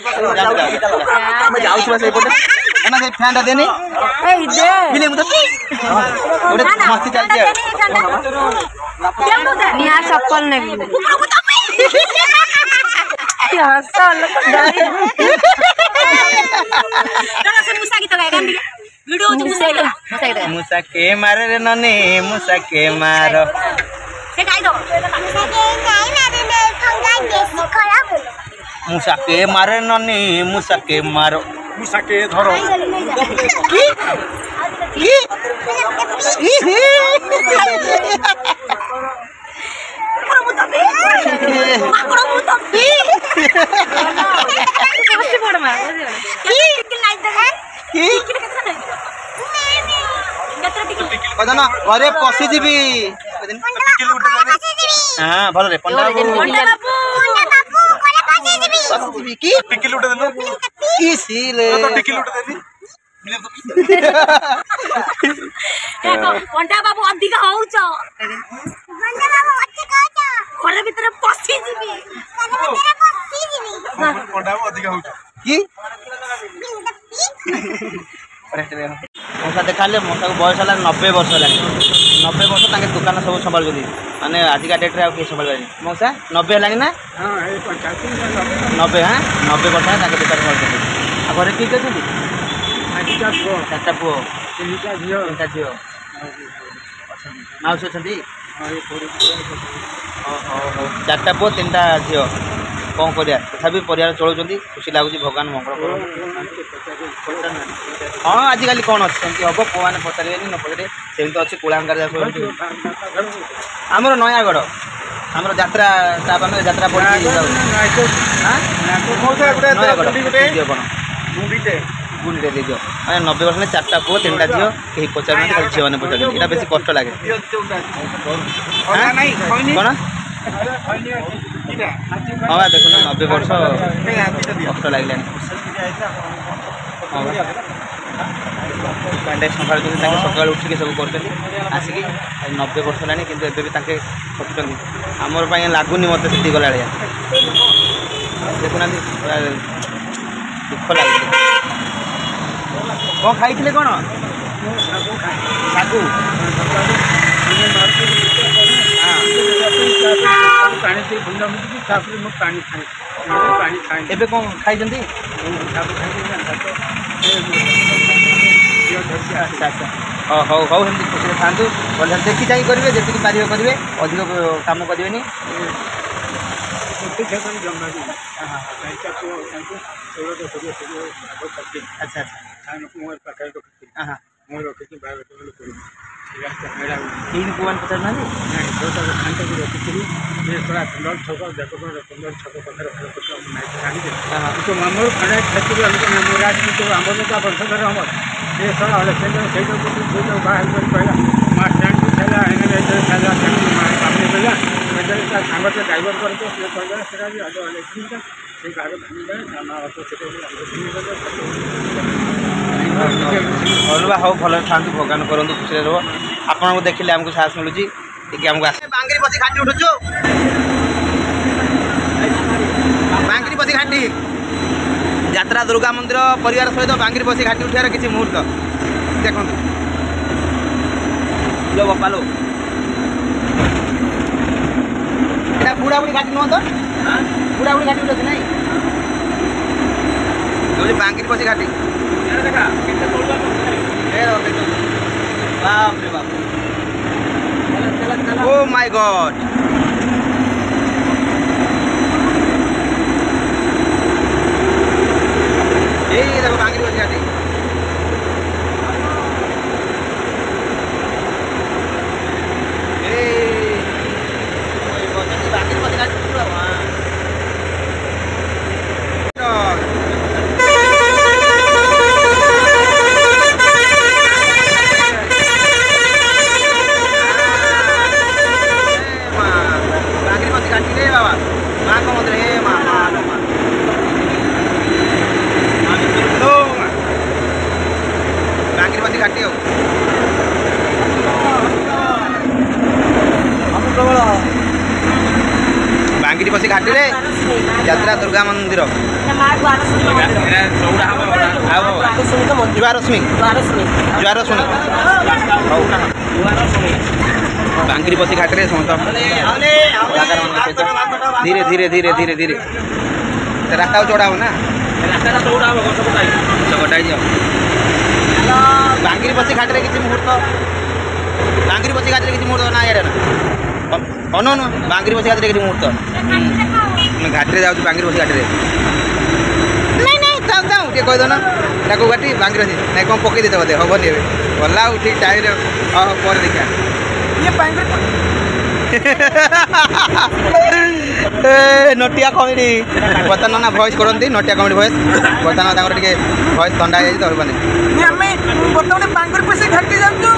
मैं जाऊ छी से पटे एना से फैन टा देनी ए दे मिले मुते ओडे मस्ती चल जे निया चप्पल ने यार साल गाना से मुसा गीत गाए गांधी वीडियो जो मुसा के मारे रे ननी मुसा के मारो से गाई दो मुसा के नहीं मारे ने फंगा देसी खराब मुसा के मारे ननी मुसा के मारो मुसा के धरो कदना घरे पसी दिबी हां भलो रे पंडा बाबू पसी दिबी की टिकिल उठे देनो की सीले तो टिकिल उठे देबी देखो पंडा बाबू अधिक होउछ पंडा बाबू अधिक होउछ घरे भीतर पसी दिबी घरे भीतर पसी दिबी पंडा बाबू अधिक होउछ की मौसा देखा मौसा को बयस है 90 वर्ष है 90 वर्ष ताके दुकान सब संभाल माने आजिका डेट रे के संभाल मौसा 90 है ना 90 हाँ 90 वर्ष है दुकान संभाल घरे किए अच्छा चार्टा पुओ 3टा झील माउस अच्छा 4टा पुओ 3टा झील कौन करिया तथापि परिवार चलुँच खुशी लगुच भगवान मंगल हाँ आजिकल कौन अच्छे हम पुआ मैंने पचारे न पचारे सेमती अच्छे कूलांगार आमर नयागढ़ आमर जात्रा जात्रा पड़ी गुंडे दे दियो मैंने 90 वर्ष में 4टा पुओ 3टा झील कहीं पचार झील मैंने पचार यहाँ बेस कष्ट लगे कौन हाँ देखो 90 वर्ष कष्ट लगे कंडक्ट संभाल सकाल उठिक सब कर आसिक 90 वर्ष है कि एबी खटुं आमर लगुनि मत से गला देखुना दुख लगे कौन खाई कौन सागु एबे कौन खाई अच्छा अच्छा हौ हौ हम खुशी था भले देखी चाहिए करेंगे जी पारे करेंगे अधिक कम करेंगे अच्छा अच्छा तीन पुआन पचार ना हौ भल था भगवान करूँ खुशी रहो आपको देखिले आमको साहस मिलूँ बांगरी बसी घाटी उठुचु बांगरी बसी घाटी यात्रा दुर्गा मंदिर परिवार सहित बांगरी बसी घाटी उठार किसी मुहूर्त देखो लो बापा लो ये बुढ़ा बुढ़ी घाटी नुह तो बुढ़ा बुढ़ी घाटी उठे ना बांगरी बसी घाटी बाप रे बाप ओ माय गॉड ये देखो बांगरी बसी घाटी बांगरी बसी घाटी जुआरश्मी बांगिरी बसी घाट में समस्त धीरे धीरे धीरे धीरे धीरे रास्ता चौड़ा हो ना गटाई जाओ बांगिरी बसी घाट में किसी मुहूर्त बांगिरी बसी घाट में किसी मुहूर्त ना यार अनु बांगिरी बसी घाट में किसी मुहूर्त घाट में जाऊँ बांगिरी बसी घाट में ଟିକେ କହିଦେନ ତାକୁ ବାଟି ବାଙ୍ଗିର ନାଇଁ କ'ଣ ପକେଇ ଦେଇଛ ବୋଧେ ହବନି ଏବେ ଗଲା ଆଉ ଠିକ୍ ଟାଇମ୍ରେ ପରେ ଦେଖିବା ନଟିଆ କମେଡ଼ି ବର୍ତ୍ତମାନ ନା ଭଏସ୍ କରନ୍ତି ନଟିଆ କମେଡ଼ି ଭଏସ୍ ବର୍ତ୍ତମାନ ତାଙ୍କର ଟିକେ ଭଏସ୍ ଥଣ୍ଡା ହେଇଯାଇଛି ତ ହେବନି ଆମେ ବର୍ତ୍ତମାନ ବାଙ୍ଗର ପଇସା ଘାଟି ଯାଉଛୁ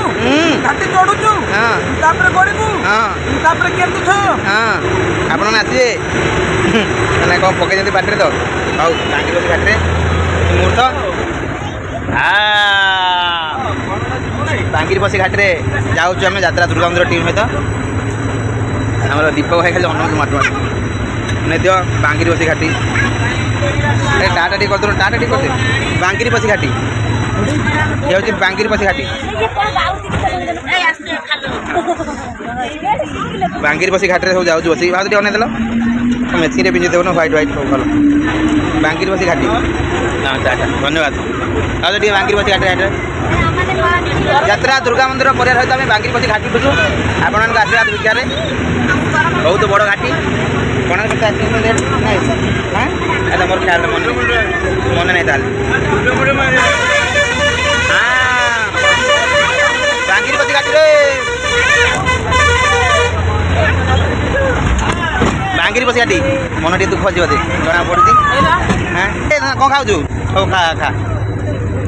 ଘାଟି ଚଢୁଛୁ ତାପରେ ଗଡ଼ିବୁ ତାପରେ କେନ୍ଦୁଛ ଆପଣମାନେ ଆସିବେ ନା କ'ଣ ପକେଇ ଦିଅନ୍ତି ପାଟିରେ ତ ହଉ ବାଙ୍ଗିର ଘାଟିରେ मुहूर्त बांगिरी बसी घाट में जाऊँ आम यात्रा दुर्गा मंदिर टीम सहित आम दीपक भाई खाली अन्न माट नहीं दियो बांगिरी बसी घाटी टाटा टी कर टाटा टी कर बांगिरी बसी घाटी ये हूँ बांगिरी बसी घाटी बांगिरी बसी घाट में सब जाऊँ बस भाव टे अनेदेल मेथी पिंधि देव ना व्हाइट व्हाइट सब भल बांगिरी बसी घाटी हाँ टाटा धन्यवाद आज टे बांगिरी बसी घाटी यात्रा दुर्गा मंदिर परिवार सहित आम बांगिरी बसी घाटी बुझू आपण आशीर्वाद भिक्षार बहुत बड़ घाटी कौन हाँ मोर ख्याल मन नहीं बांगिरी बसी घाटी बांगिरी बसी घाटी मन टे दुख अच्छे बोधे जना पड़ी हाँ कौन खाऊ सब खा खा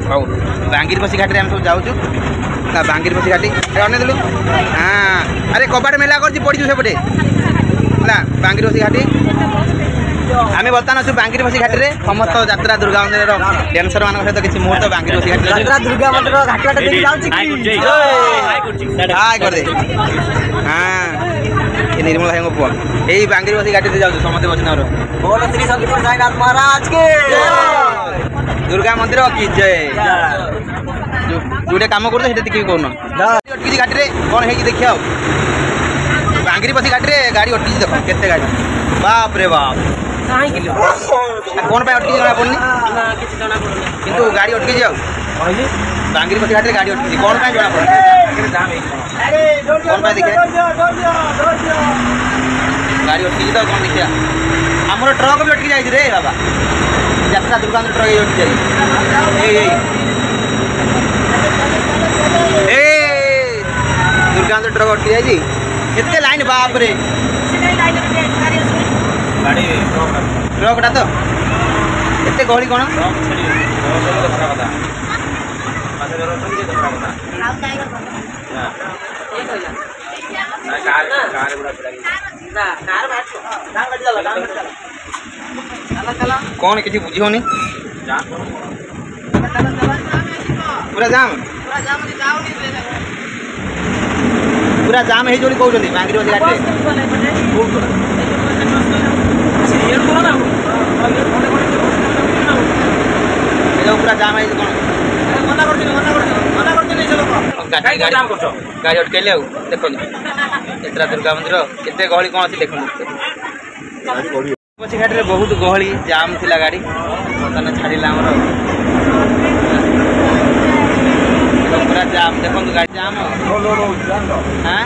हौ बांगिरी बसी घाटी आम सब जाऊँ बांगिरी बसी घाटी अनेदेलु हाँ अरे कबाट मेला कर पड़ी सेपटे है बांगिरी बसी घाटी आम बर्तमान अच्छे बांगिरी बसी घाटी में समस्त यात्रा दुर्गा मंदिर डांसर मान सहित किसी मुहूर्त बांगिरी बसी घाटी दुर्गा मंदिर हाय कर दे हाँ ये निर्मल भाई पुआ यही बांगिरी बसी घाटी से जाऊँ समस्त बचन बोल श्री संदीप साईनाथ महाराज के दुर्गा मंदिर की जय जोटे कम कर कौन अटकी घाटी में कौन है देखिए बांगिरी बसी घाटी में गाड़ी अटकी देख केते गाड़ी बाप रे बाप कौन अटकी जना पड़नी किंतु गाड़ी अटकी जाओ बांगिरी बसी घाटी में गाड़ी अटकी कौन जना पड़नी कौन देखे गाड़ी अटकी तो कौन देखिए आमर ट्रक भी अटकी जाए रे बाबा यात्रा दुर्गा मंदिर ट्रक अटकी जाए दुर्गा मंदिर ट्रक अटकी जाए केते लाइन बाप रे ट्रकटा तो एते गहली कौन कौन किसी बुझी होनी पूरा जाम पूरा जाम है जो कहते बांगिरी बसी घाटी पूरा जाम है कौन गाड़ी अटकैले देखो यात्रा दुर्गा मंदिर केते गहली कौन अच्छी देखो बसी घाटी में बहुत गहली जाम थिला गाड़ी बर्तमान छाड़ा पूरा जाम देखो गाड़ी जाम हाँ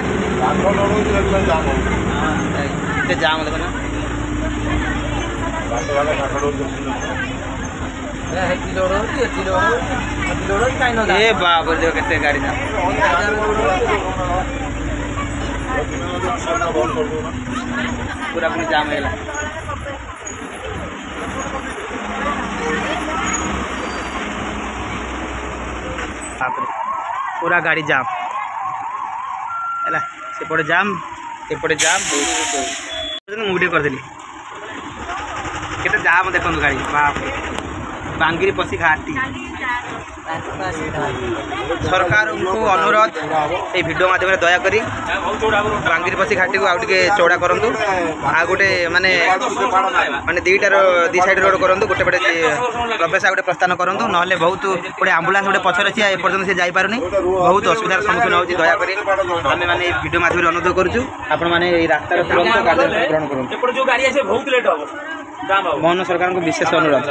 जाम देखो ना ए बाप देखो केते गाड़ी जाम पूरा पूरी जाम है पूरा गाड़ी जाम है सेपटे जाम एपटे जाम मुझे कर देली केते जाम देखो गाड़ी बाप बांगिरी पशी घाटी सरकार को अनुरोध ये वीडियो माध्यम दयाकोरी बांगिरी पशी घाटी को आउटे चौड़ा करूँ आ गोटे माने माने दुईटार दी साइड रोड करूँ गोटे पटे प्रवेश गोटे प्रस्थान करूँ ना बहुत गोटे आम्बुलांस गोटे पचर अच्छी एपर्तन से जापारे बहुत असुविधार सम्मुखीन होती दयाकोरी आम मैंने वीडियो माध्यम अनुरोध करुँ आपण मैंने रास्तार तुरंत कार्य ग्रहण करूँ मोहन सरकार को विशेष अनुरोध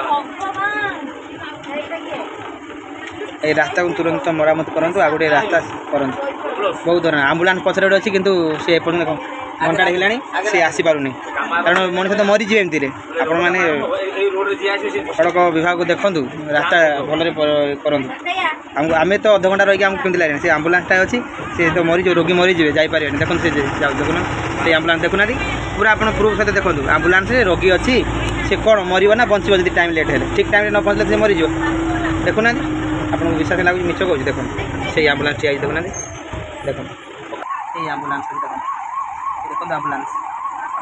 ये रास्ता को तुरंत मरामत करूँ आ गोटे रास्ता करूँ बहुत धरण आम्बुलांस पचर गोटे अच्छी कितु सी एपर्तन घंटा होगा सी आसीपारूनी कारण मनीष तो मरीजे एमती आपण मैंने सड़क विभाग को देखूँ रास्ता भलरे करूँ आम तो अध घंटा रही आमको केमती लगे से आम्बुलांसटा अच्छी सी तो मरीज रोगी मरीजे जापारे देखो से देखुना से आम्बुलांस देखुना पूरा आप प्रूफ सहित देखो आम्बुलांस रोगी अच्छी से कौन मरब ना बचब जब टाइम लेट है ठीक टाइम न पहुँचले से मरीज देखुना आपको विश्वास लगे मिछ कह देखो से आम्बुलांस ठिया देखुना देखो ये आम्बुलांस देखो देखो आम्बुलांस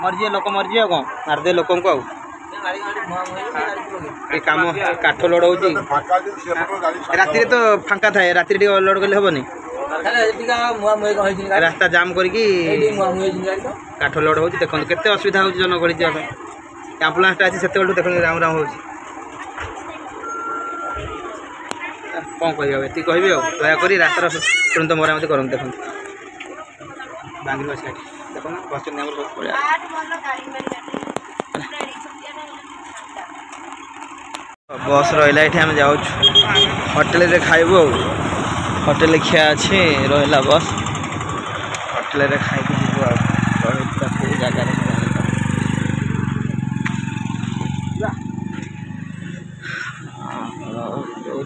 मरीजे लोक मरीजे कौन मारदे लोक को काम काठ लोड हो राति तो फांका थाए राति लोड कले हेनी रास्ता जाम करके काठ लोड हो देखो केते असुविधा हो जनगहली जाए आम्बुलांसटा अच्छी से देख राम राम हो कौन कह ये कह दयाकोरी रास्तार तुरंत मरामत करूँ देखो बांगिरी पशी घाटी देखो बस बस रहा ये आम जाऊँ होटेल रे खाइबू होटेल खिया अच्छे रहा बस होटेल रे खाइक जीव जगार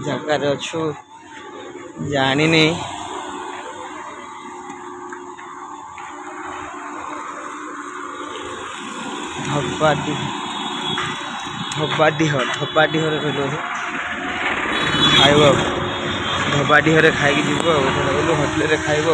जगार अच्छु जानी धपाडीह खाइब धपाडीह खाई जीव होटेल खाइब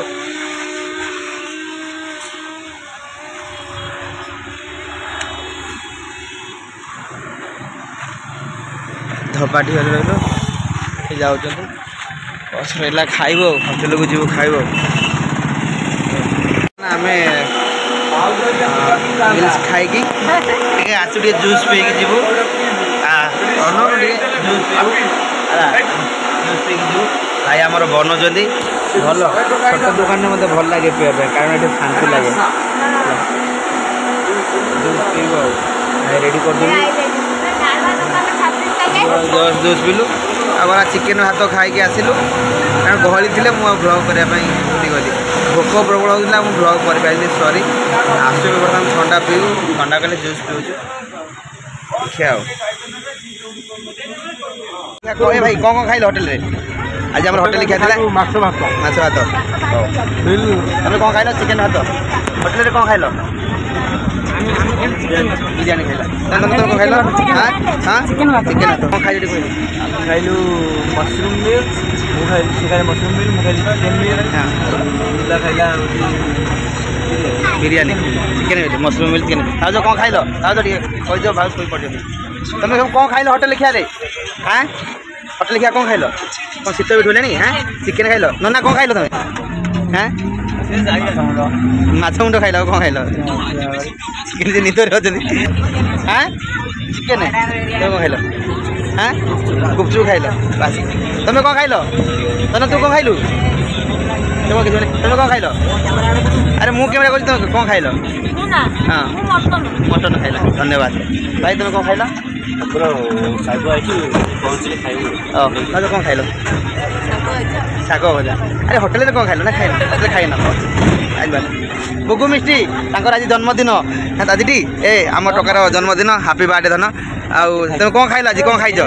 धपाडीह रही जाऊँ बस रहा खाइब होटेल को जीव खाइब आम मिल्स खाई आसु जूस पे जीवु जूस पे जीवु भाई आमर बनौती भल छोट दुकान में मतलब भल लगे पीवा कारण ये शांति लगे जूस पीब भाई रेडी कर जस्ट जूस पीलु आगे चिकेन भात खाई आसिलु कारण गहली थी मुझे ब्लग करने गली भोक प्रबल होता मुझे ब्लग कर पारि सरी आसु बर्तमान ठंडा पीऊ ठंडा कले जूस पीऊँ देखिए कहे भाई कौन खाइल होटेल आज आम होटेल क्या माछ भात तुम कौन खाइल चिकेन भात होटेल कौन खाइल बिरियानी खाइल तुम कौन खाइल हाँ चिकेन भात कौन खाई खाइलु मशरूम मिल मशरूम मिल चिकेन मिल खाइला बिरियानी चिकेन मशरूम मिल चिकेन जो कौन खाइल कह दो भाव शोई पड़ तुम सब कौन खाइल होटेल खिया हाँ होटेल खिया कौन खाइल कौन शीत भी उठे हाँ चिकेन खाइल ना कौन खाइल तुम हाँ माछ मुंड खाइल कौन खाइल चिकेन से निदर हाँ चिकेन तुम कौन खाइल हाँ गुपचुप खाइल बास तुम कौन खाइल तू कौन खाइलु तुम कौन खाइल अरे मुझे कैमेरा कर तुम कौन खाइल हाँ मटन खाइल धन्यवाद भाई तुम कौन खाइल कौन खाइल शाग भजा अरे होटेल कौन खाइल ना खाइन खाइन बुगु मिष्टी आज जन्मदिन आज ए आम टकार जन्मदिन हापी बर्थडे धन आउ तुम कौन खाइल आज कौन खाइज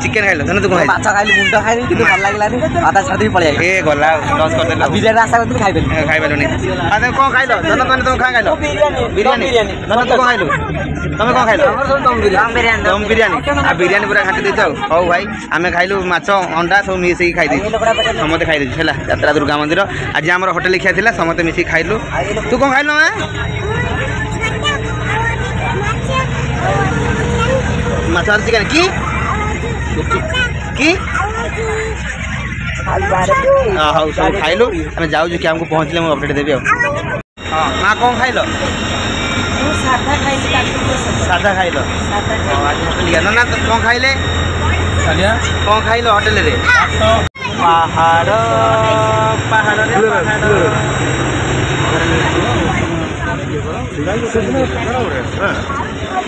चिकेन खाइल धन तू कौन माछ खाइल मुंडा खाइल किंतु भल लागलानी आधा छाडी पळे ए गला लॉस कर देला बिरियानी आशा करत खाइ पारुनी आ तुम कौन खाइल धन तुम कौन खाइल बिरियानी धन तू कौन खाइल तुम कौन खाइल दम बिरियानी आ बिरियानी पूरा घाटी देछ हौ भाई आमे खाइलु माछ अंडा सब मिसी खाइ दै समते खाइ दै छला यात्रा दुर्गा मंदिर आज हमर होटल खिया थिला समते मिसी खाइलु तू कौन खाइल माछ चिकेन की कि हाँ सब खाइलु आम जाऊँ कि आमको पहुँचले मुझे अपडेट देवी हाँ माँ कौन खाइल साधा खाइल आज होटेल ना कौन खाइले कौन खाइल होटेल रे पहाड़ पहाड़